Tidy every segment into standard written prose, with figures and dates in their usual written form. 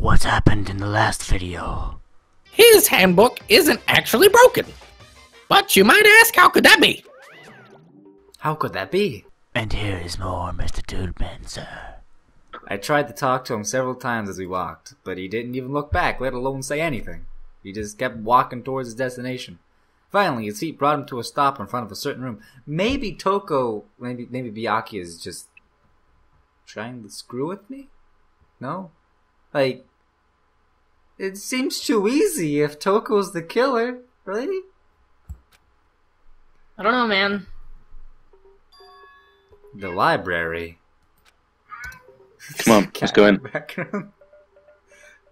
What's happened in the last video? His handbook isn't actually broken. But you might ask, how could that be? How could that be? And here is more MrDudeManSir. I tried to talk to him several times as we walked, but he didn't even look back, let alone say anything. He just kept walking towards his destination. Finally, his feet brought him to a stop in front of a certain room. Maybe Toko, maybe Byakuya is just trying to screw with me? No? Like, it seems too easy if Toko's the killer, really? I don't know, man. The library. Come on, let's go in. Background.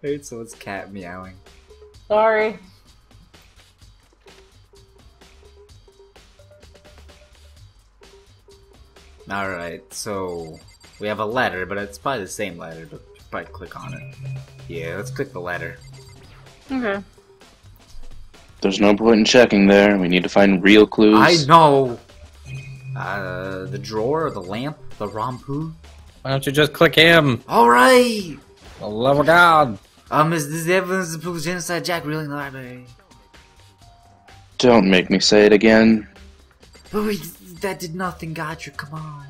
Wait, so it's cat meowing. Sorry. Alright, so we have a letter, but it's probably the same letter, but probably click on it. Yeah, let's click the letter. Okay. There's no point in checking there. We need to find real clues. I know! The drawer, the lamp, the rampu. Why don't you just click him? Alright! For the love of God. Is this evidence to prove genocide Jack really in the library? Don't make me say it again. But that did nothing, Gotcha, come on.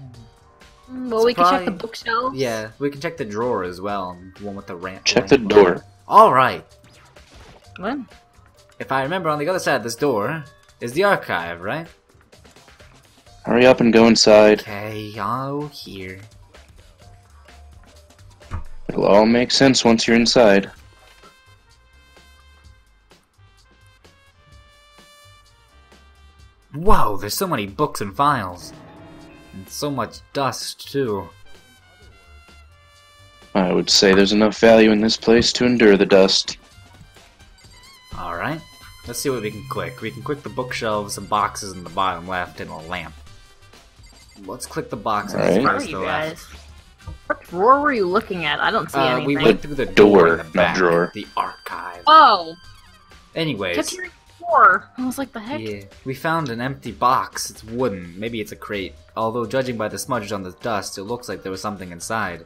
Well, we can check the bookshelves. Yeah, we can check the drawer as well. The one with the ramp. Check the door. Alright. What? If I remember, on the other side of this door is the archive, right? Hurry up and go inside. Okay, oh, here. It'll all make sense once you're inside. Whoa, there's so many books and files. And so much dust, too. I would say there's enough value in this place to endure the dust. Alright, let's see what we can click. We can click the bookshelves and boxes in the bottom left and a lamp. Let's click the boxes Alright. Where are first, you the guys? left. What drawer were you looking at? I don't see anything. We went through the Door, in the not back, drawer. the archive. Oh! Anyways. Kept hearing door. I was like, the heck? Yeah, we found an empty box. It's wooden. Maybe it's a crate. Although, judging by the smudges on the dust, it looks like there was something inside.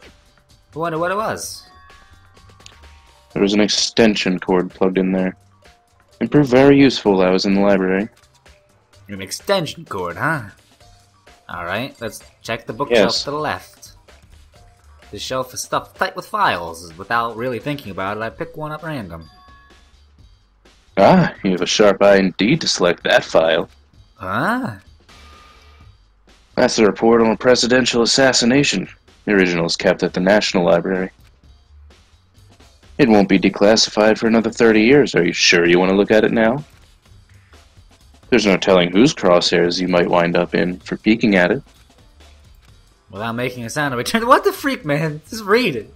I wonder what it was. There was an extension cord plugged in there. It proved very useful while I was in the library. An extension cord, huh? Alright, let's check the bookshelf Yes. to the left. The shelf is stuffed tight with files. Without really thinking about it, I pick one up random. Ah, you have a sharp eye indeed to select that file. Huh? That's the report on a presidential assassination. The original is kept at the National Library. It won't be declassified for another 30 years. Are you sure you want to look at it now? There's no telling whose crosshairs you might wind up in for peeking at it. Without making a sound, I return. What the freak, man? Just read it.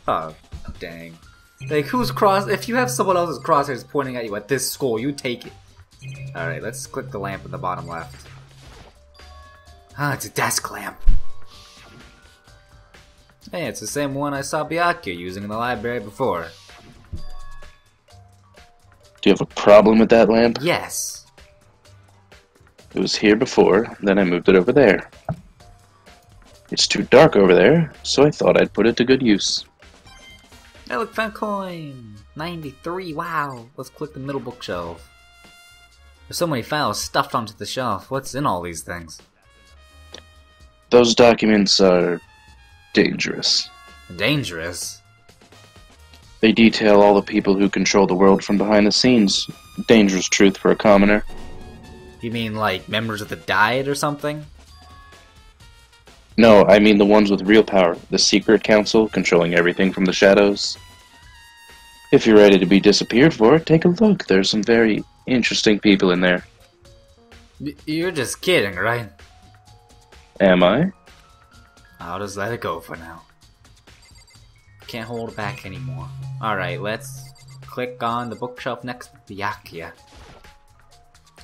Oh, dang. Like, if you have someone else's crosshairs pointing at you at this school, you take it. Alright, let's click the lamp in the bottom left. Ah, it's a desk lamp. Hey, it's the same one I saw Byakuya using in the library before. Do you have a problem with that lamp? Yes. It was here before, then I moved it over there. It's too dark over there, so I thought I'd put it to good use. Hey, look, found coin! 93, wow! Let's click the middle bookshelf. There's so many files stuffed onto the shelf. What's in all these things? Those documents are dangerous. Dangerous? They detail all the people who control the world from behind the scenes. Dangerous truth for a commoner. You mean like members of the Diet or something? No, I mean the ones with real power. The Secret Council, controlling everything from the shadows. If you're ready to be disappeared for, take a look. There's some very interesting people in there. You're just kidding, right? Am I? I'll just let it go for now. Can't hold it back anymore. Alright, let's click on the bookshelf next to Byakuya.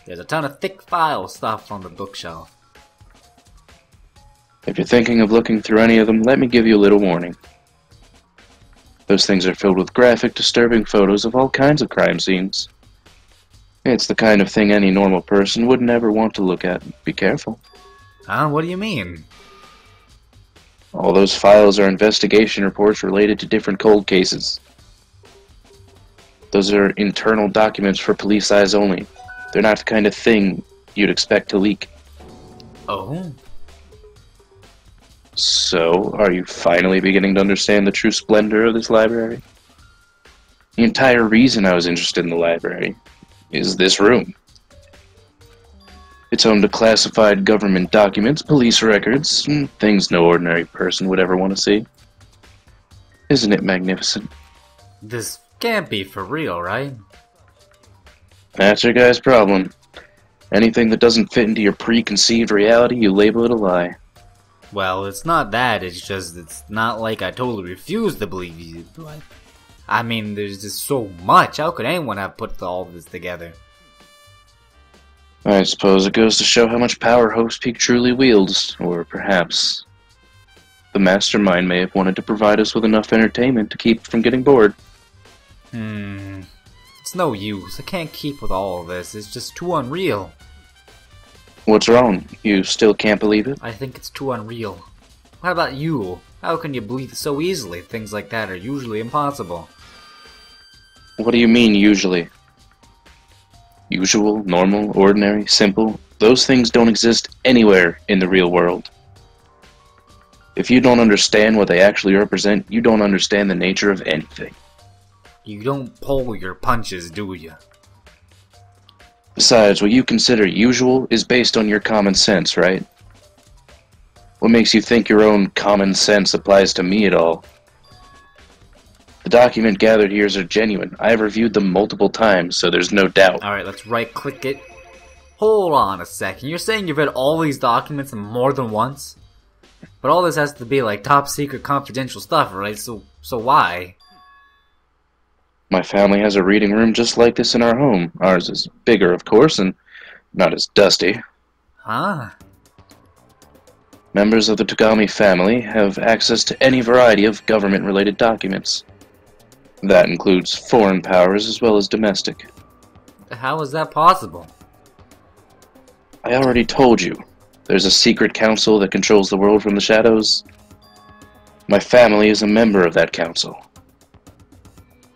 There's a ton of thick file stuff on the bookshelf. If you're thinking of looking through any of them, let me give you a little warning. Those things are filled with graphic, disturbing photos of all kinds of crime scenes. It's the kind of thing any normal person would never want to look at. Be careful. Huh? What do you mean? All those files are investigation reports related to different cold cases. Those are internal documents for police eyes only. They're not the kind of thing you'd expect to leak. Oh? So, are you finally beginning to understand the true splendor of this library? The entire reason I was interested in the library is this room. It's home to classified government documents, police records, and things no ordinary person would ever want to see. Isn't it magnificent? This can't be for real, right? That's your guy's problem. Anything that doesn't fit into your preconceived reality, you label it a lie. Well, it's not that, it's just, it's not like I totally refuse to believe you. I mean, there's just so much. How could anyone have put all this together? I suppose it goes to show how much power Hope's Peak truly wields, or perhaps the mastermind may have wanted to provide us with enough entertainment to keep from getting bored. It's no use. I can't keep with all of this. It's just too unreal. What's wrong? You still can't believe it? I think it's too unreal. What about you? How can you believe so easily? Things like that are usually impossible. What do you mean, usually? Usual, normal, ordinary, simple? Those things don't exist anywhere in the real world. If you don't understand what they actually represent, you don't understand the nature of anything. You don't pull your punches, do you? Besides, what you consider usual is based on your common sense, right? What makes you think your own common sense applies to me at all? The document gathered here are genuine. I have reviewed them multiple times, so there's no doubt. Alright, let's right-click it. Hold on a second. You're saying you've read all these documents more than once? But all this has to be like top secret confidential stuff, right? So why? My family has a reading room just like this in our home. Ours is bigger, of course, and not as dusty. Huh? Members of the Tagami family have access to any variety of government-related documents. That includes foreign powers as well as domestic. How is that possible? I already told you. There's a secret council that controls the world from the shadows. My family is a member of that council.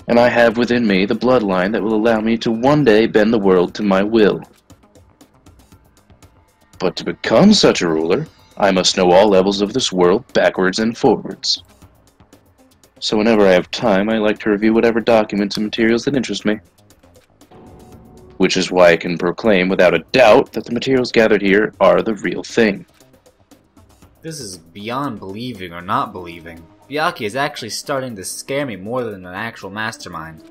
And I have within me the bloodline that will allow me to one day bend the world to my will. But to become such a ruler, I must know all levels of this world backwards and forwards. So whenever I have time, I like to review whatever documents and materials that interest me. Which is why I can proclaim without a doubt that the materials gathered here are the real thing. This is beyond believing or not believing. Byakuya is actually starting to scare me more than an actual mastermind.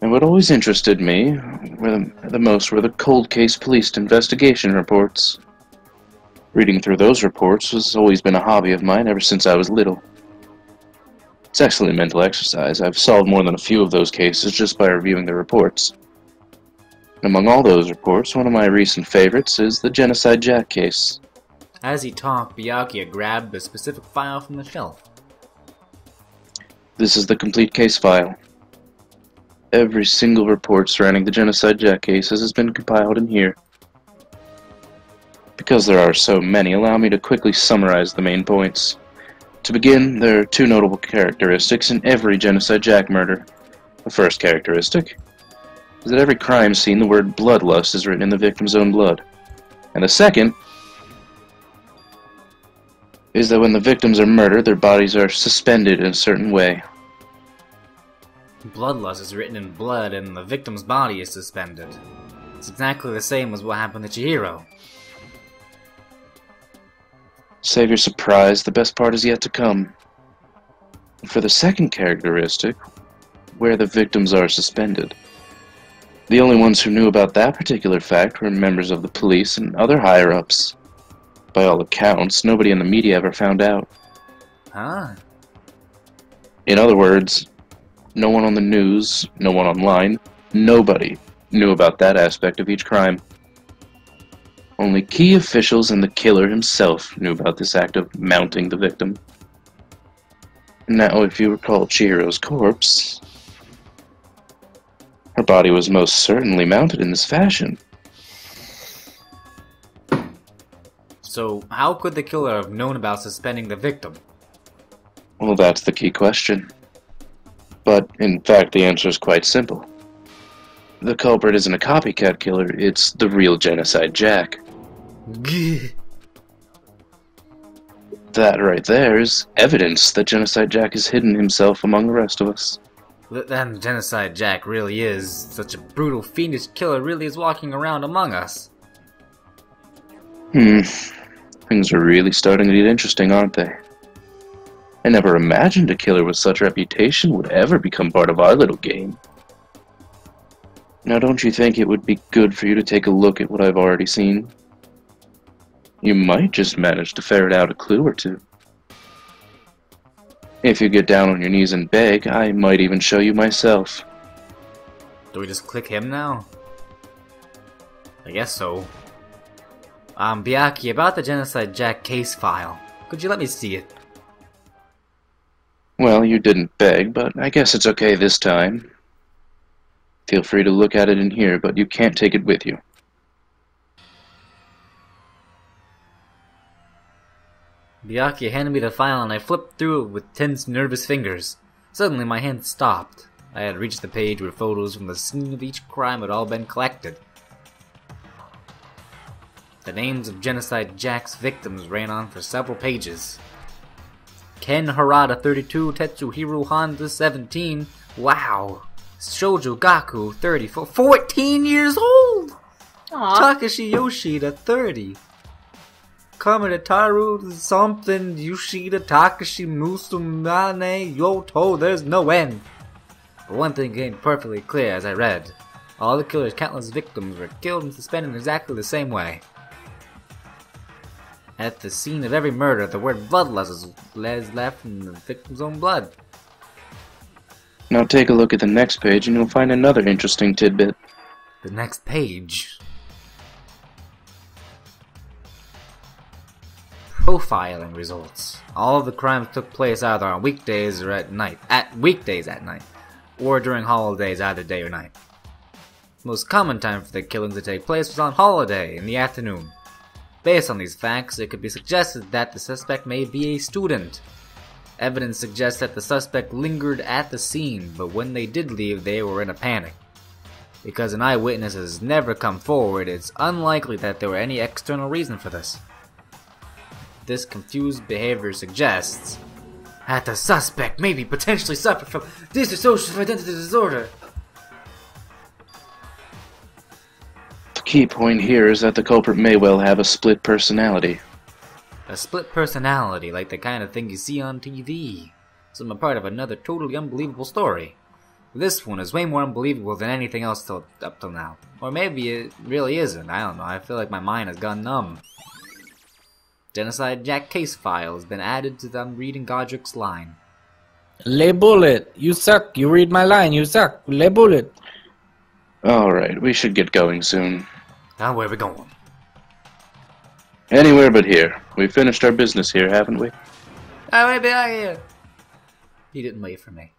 And what always interested me the most were the cold case police investigation reports. Reading through those reports has always been a hobby of mine ever since I was little. It's excellent mental exercise. I've solved more than a few of those cases just by reviewing the reports. And among all those reports, one of my recent favorites is the Genocide Jack case. As he talked, Byakuya grabbed a specific file from the shelf. This is the complete case file. Every single report surrounding the Genocide Jack cases has been compiled in here. Because there are so many, allow me to quickly summarize the main points. To begin, there are two notable characteristics in every Genocide Jack murder. The first characteristic is that every crime scene the word bloodlust is written in the victim's own blood. And the second is that when the victims are murdered, their bodies are suspended in a certain way. Bloodlust is written in blood and the victim's body is suspended. It's exactly the same as what happened to Chihiro. Save your surprise, the best part is yet to come. For the second characteristic, where the victims are suspended, the only ones who knew about that particular fact were members of the police and other higher-ups. By all accounts, nobody in the media ever found out. Huh? In other words, no one on the news, no one online, nobody knew about that aspect of each crime. Only key officials and the killer himself knew about this act of mounting the victim. Now, if you recall Chihiro's corpse, her body was most certainly mounted in this fashion. So, how could the killer have known about suspending the victim? Well, that's the key question. But, in fact, the answer is quite simple. The culprit isn't a copycat killer, it's the real Genocide Jack. That right there is evidence that Genocide Jack has hidden himself among the rest of us. That Genocide Jack really is such a brutal, fiendish killer, really is walking around among us. Things are really starting to get interesting, aren't they? I never imagined a killer with such reputation would ever become part of our little game. Now, don't you think it would be good for you to take a look at what I've already seen? You might just manage to ferret out a clue or two. If you get down on your knees and beg, I might even show you myself. Do we just click him now? I guess so. Byakuya, about the Genocide Jack case file. Could you let me see it? Well, you didn't beg, but I guess it's okay this time. Feel free to look at it in here, but you can't take it with you. Byakuya handed me the file and I flipped through it with tense, nervous fingers. Suddenly my hand stopped. I had reached the page where photos from the scene of each crime had all been collected. The names of Genocide Jack's victims ran on for several pages. Ken Harada 32, Tetsuhiro Honda 17, wow. Shoujo Gaku 34, 14 years old! Aww. Takashi Yoshida 30. Kamidataru something Yoshida Takashi Musumane Yoto, there's no end. But one thing became perfectly clear as I read. All the killer's countless victims were killed and suspended in exactly the same way. At the scene of every murder, the word bloodlust is left in the victim's own blood. Now take a look at the next page and you'll find another interesting tidbit. The next page. Profiling results. All of the crimes took place either on weekdays or at night. Weekdays at night. Or during holidays, either day or night. The most common time for the killings to take place was on holiday in the afternoon. Based on these facts, it could be suggested that the suspect may be a student. Evidence suggests that the suspect lingered at the scene, but when they did leave, they were in a panic. Because an eyewitness has never come forward, it's unlikely that there were any external reason for this. This confused behavior suggests that the suspect maybe potentially suffered from dissociative identity disorder. The key point here is that the culprit may well have a split personality. A split personality, like the kind of thing you see on TV. Some a part of another totally unbelievable story. This one is way more unbelievable than anything else up till now. Or maybe it really isn't, I don't know, I feel like my mind has gone numb. Genocide Jack case file has been added to them reading Godreke's line. Le bullet, you suck, you read my line, you suck, le bullet. Alright, we should get going soon. Now where are we going? Anywhere but here. We've finished our business here, haven't we? Alright, Byakuya! He didn't wait for me.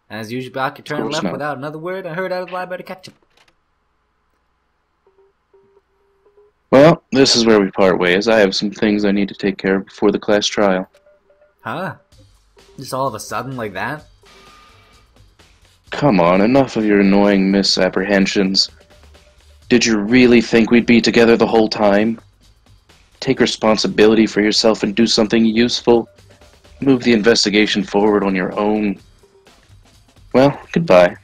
As usual, Byakuya turned left without another word and heard out of the library to catch him. Well, this is where we part ways. I have some things I need to take care of before the class trial. Huh? Just all of a sudden like that? Come on, enough of your annoying misapprehensions. Did you really think we'd be together the whole time? Take responsibility for yourself and do something useful. Move the investigation forward on your own. Well, goodbye.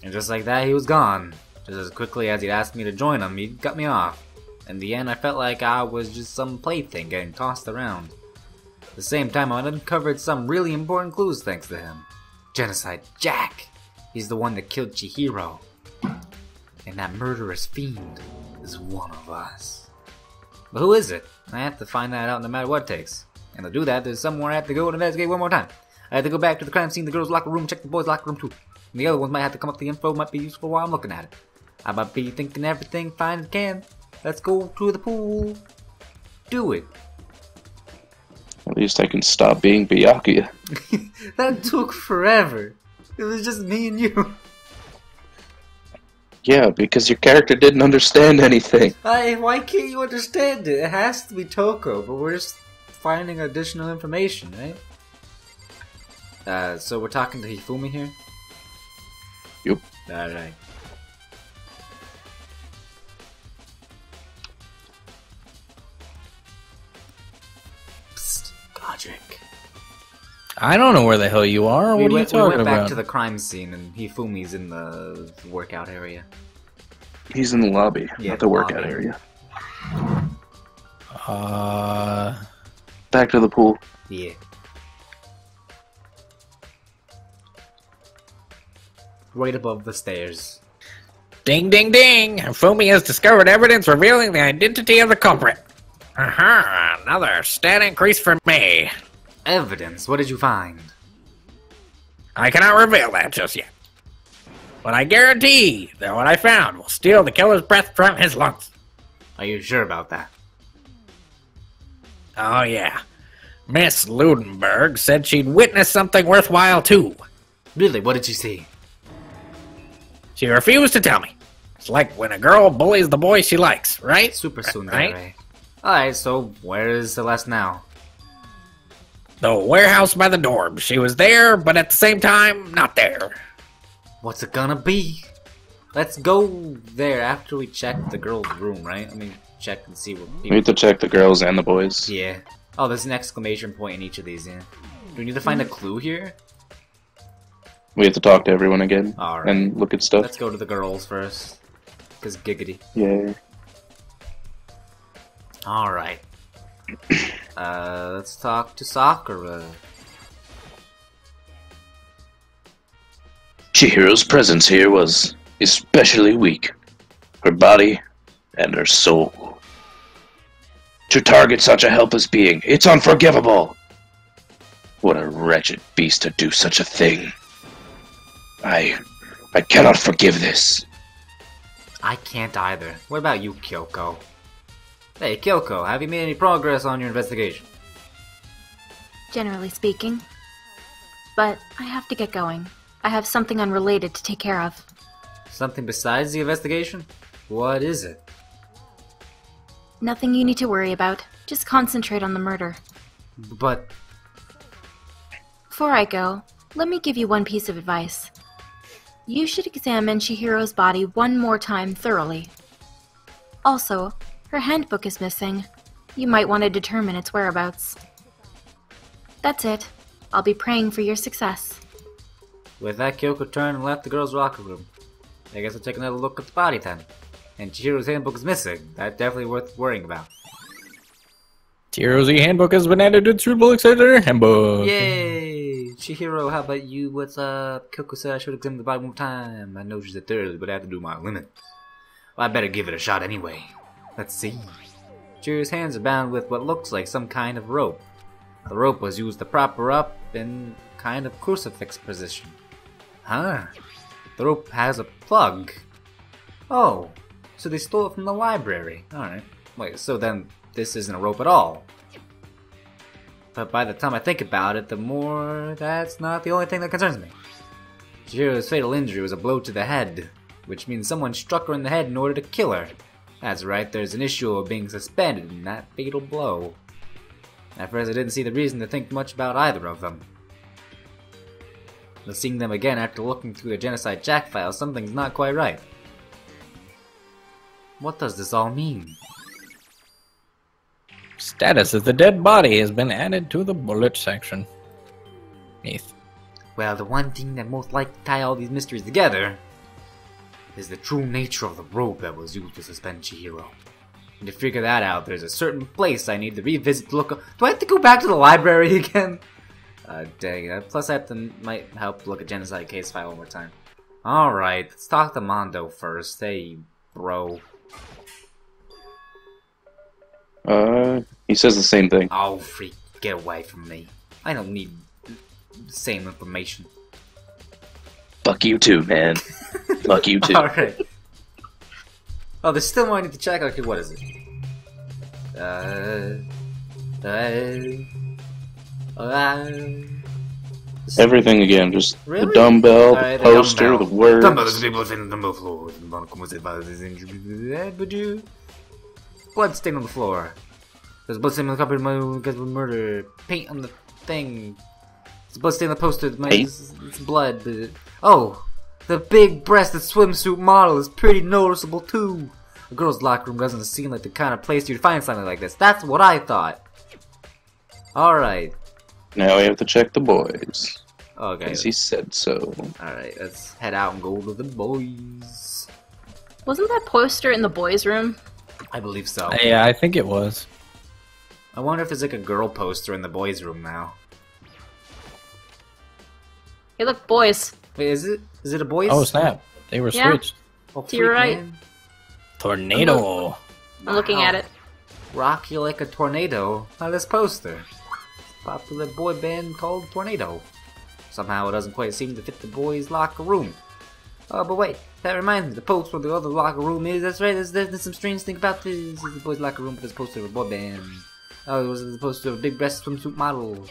And just like that, he was gone. Just as quickly as he'd asked me to join him, he cut me off. In the end, I felt like I was just some plaything getting tossed around. At the same time, I uncovered some really important clues thanks to him. Genocide Jack! He's the one that killed Chihiro. And that murderous fiend is one of us. But who is it? I have to find that out no matter what it takes. And to do that, there's somewhere I have to go and investigate one more time. I have to go back to the crime scene, the girls' locker room, check the boys' locker room too. And the other ones might have to come up with the info, might be useful while I'm looking at it. I might be thinking everything fine as can. Let's go to the pool. Do it. At least I can stop being Byakuya. That took forever. It was just me and you. Yeah, because your character didn't understand anything. Why can't you understand it? It has to be Toko, but we're just finding additional information, right? So we're talking to Hifumi here? Yup. Alright. Psst, Godreke. I don't know where the hell you are. What are you talking we went back about? to the crime scene, and Hifumi's in the workout area. He's in the lobby, Yeah, not the workout lobby. area. Uh, Back to the pool. Yeah. Right above the stairs. ding, ding, ding! Hifumi has discovered evidence revealing the identity of the culprit. Aha! Another stat increase for me. Evidence? What did you find? I cannot reveal that just yet. But I guarantee that what I found will steal the killer's breath from his lungs. Are you sure about that? Oh yeah. Miss Ludenberg said she'd witnessed something worthwhile too. Really? What did you see? She refused to tell me. It's like when a girl bullies the boy she likes, right? Super soon, Right? right? Alright, so where is Celeste now? The warehouse by the dorm. She was there, but at the same time, not there. What's it gonna be? Let's go there after we check the girl's room, right? I mean, check and see what We people... need to check the girls and the boys. Yeah. Oh, there's an exclamation point in each of these, yeah. Do we need to find a clue here? We have to talk to everyone again Alright. and look at stuff. Let's go to the girls first. Cause giggity. Yeah. Alright. Let's talk to Sakura. Chihiro's presence here was especially weak. Her body and her soul. To target such a helpless being, it's unforgivable! What a wretched beast to do such a thing. I cannot forgive this. I can't either. What about you, Kyoko? Hey, Kyoko, have you made any progress on your investigation? Generally speaking. But I have to get going. I have something unrelated to take care of. Something besides the investigation? What is it? Nothing you need to worry about. Just concentrate on the murder. But... Before I go, let me give you one piece of advice. You should examine Chihiro's body one more time thoroughly. Also, her handbook is missing. You might want to determine its whereabouts. That's it. I'll be praying for your success. With that, Kyoko turned and left the girls' locker room. I guess I'll take another look at the body then. And Chihiro's handbook is missing. That's definitely worth worrying about. Chihiro's handbook has been added to Triple Exeter Handbook. Yay! Chihiro, how about you? What's up? Kyoko said I should examine the body one more time. I know she said thoroughly, but I have to do my limit. Well, I better give it a shot anyway. Let's see. Chihiro's hands are bound with what looks like some kind of rope. The rope was used to prop her up in kind of crucifix position. Huh. The rope has a plug. Oh, so they stole it from the library. Alright. Wait, so then this isn't a rope at all. But by the time I think about it, the more that's not the only thing that concerns me. Chihiro's fatal injury was a blow to the head, which means someone struck her in the head in order to kill her. That's right, there's an issue of being suspended in that fatal blow. At first I didn't see the reason to think much about either of them. But seeing them again after looking through the Genocide Jack file, something's not quite right. What does this all mean? Status of the dead body has been added to the bullet section. Neath. Well, the one thing that most likely tie all these mysteries together is the true nature of the rope that was used to suspend Chihiro. And to figure that out, there's a certain place I need to revisit to look up. Do I have to go back to the library again? Dang it. Plus I have to, might help look at Genocide case file one more time. Alright, let's talk to Mondo first. Hey, bro. He says the same thing. Oh, freak, get away from me. I don't need the same information. Fuck you too, man. Fuck you too. Alright. Oh, there's still more I need to check. Okay, what is it? Everything again, just Really? the dumbbell, Alright, the poster, dumbbell. the words. Dumbbell, people sitting on the dumbbell floor. Blood stain on the floor. There's blood stain on the carpet because of murder. Paint on the thing. There's blood stain on the poster. It's blood. Oh, the big breasted swimsuit model is pretty noticeable too. A girl's locker room doesn't seem like the kind of place you'd find something like this. That's what I thought. Alright. Now we have to check the boys. Okay. Because he said so. Alright, let's head out and go to the boys. Wasn't that poster in the boys' room? I believe so. Yeah, I think it was. I wonder if there's like a girl poster in the boys' room now. Hey, look, boys. Wait, is it? Is it a boys? Oh snap! They were Yeah. switched. Oh, To your freak, right. man. Tornado. I'm looking at it. Rock you like a tornado. Now this poster. Popular boy band called Tornado. Somehow it doesn't quite seem to fit the boys' locker room. Oh, but wait, that reminds me, the post where the other locker room is, that's right, there's some strange thing about this. This is the boys' locker room, but there's a poster of a boy band. Oh, it was the poster of a big breast swimsuit model.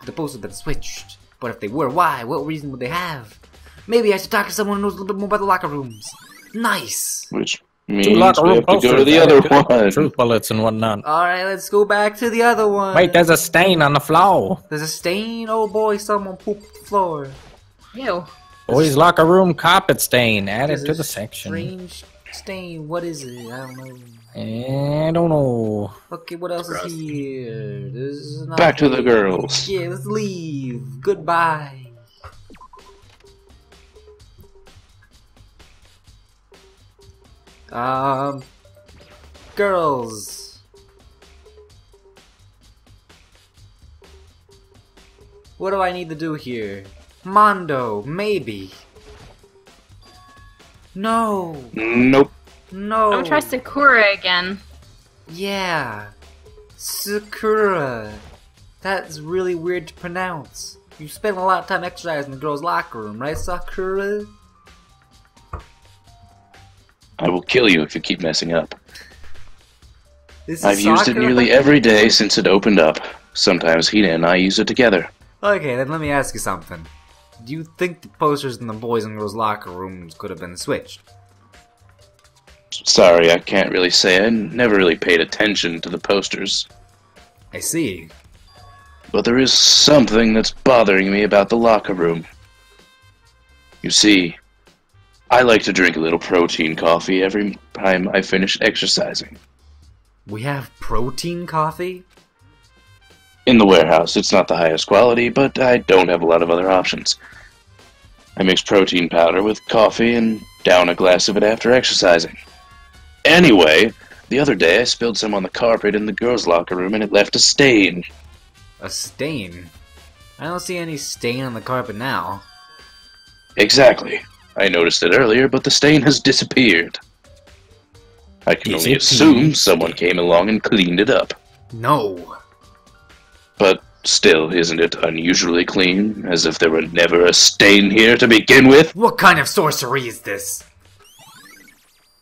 The poster been switched. But if they were, why? What reason would they have? Maybe I should talk to someone who knows a little bit more about the locker rooms. Nice! Which Two means we locker room have to go to posters the added other the one. Truth bullets and whatnot. Alright, let's go back to the other one. Wait, there's a stain on the floor. There's a stain? Oh boy, someone pooped the floor. Ew. Boys' locker room carpet stain added There's to a the section. strange stain. What is it? I don't know. I don't know. Okay, what else is here? There's not Back to the girls. Yeah, let's leave. Goodbye. Girls. What do I need to do here? Mondo, maybe. No. Nope. No. I'm gonna try Sakura again. Yeah. Sakura. That's really weird to pronounce. You spend a lot of time exercising in the girls' locker room, right, Sakura? I will kill you if you keep messing up. This is I've used it Sakura? nearly every day since it opened up. Sometimes Hina and I use it together. Okay, then let me ask you something. Do you think the posters in the boys' and girls' locker rooms could have been switched? Sorry, I can't really say. I never really paid attention to the posters. I see. But there is something that's bothering me about the locker room. You see, I like to drink a little protein coffee every time I finish exercising. We have protein coffee? In the warehouse, it's not the highest quality, but I don't have a lot of other options. I mix protein powder with coffee and down a glass of it after exercising. Anyway, the other day I spilled some on the carpet in the girls' locker room and it left a stain. A stain? I don't see any stain on the carpet now. Exactly. I noticed it earlier, but the stain has disappeared. I can only assume someone came along and cleaned it up. No. But still, isn't it unusually clean, as if there were never a stain here to begin with? What kind of sorcery is this?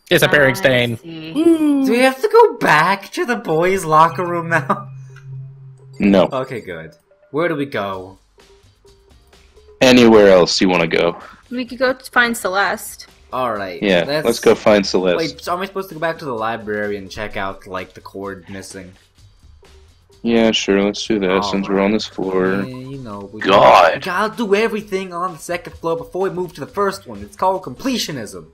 Disappearing stain. See. Do we have to go back to the boys' locker room now? No. Okay, good. Where do we go? Anywhere else you want to go? We could go find Celeste. Alright. Yeah, let's go find Celeste. Wait, so am I supposed to go back to the library and check out, like, the cord missing? Yeah, sure, let's do that since we're on this floor. Yeah, you know, we God! gotta do everything on the second floor before we move to the first one. It's called completionism.